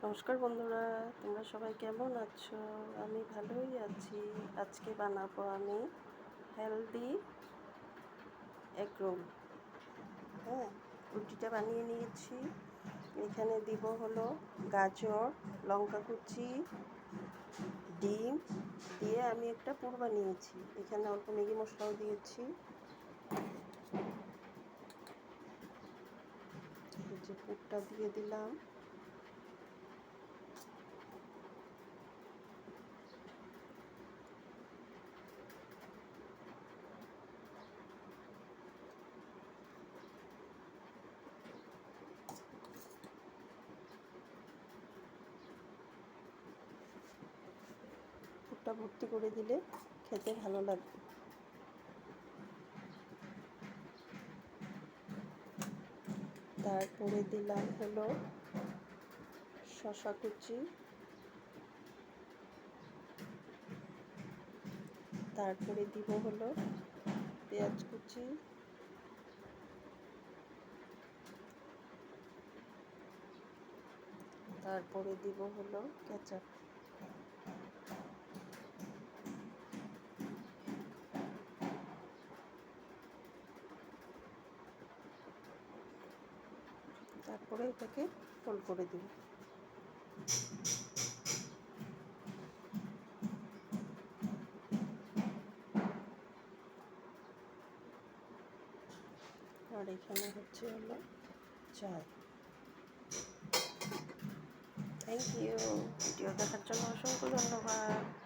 নমস্কার বন্ধুরা, তোমরা সবাই কেমন আছো? আমি ভালোই আছি। আজকে বানাবো আমি হেলদি এগ রোল। হ্যাঁ, রুটিটা বানিয়ে নিয়েছি। এখানে দিব হলো গাজর, লঙ্কা কুচি, ডিম দিয়ে আমি একটা পুর বানিয়েছি। এখানে অল্প ম্যাগি মশলাও দিয়েছি। এই যে পুরটা দিয়ে দিলাম। পুরটা ভর্তি করে দিলে খেতে ভালো লাগবে। তারপরে দিলাম হলো শসা কুচি, তারপরে দিব হলো পেঁয়াজ কুচি, তারপরে দিব হলো কেচাপ। তারপরে এটাকে রোল করে দিব। আর এখানে হচ্ছে হলো চাই। Thank you. ভিডিও দেখার জন্য অসংখ্য ধন্যবাদ।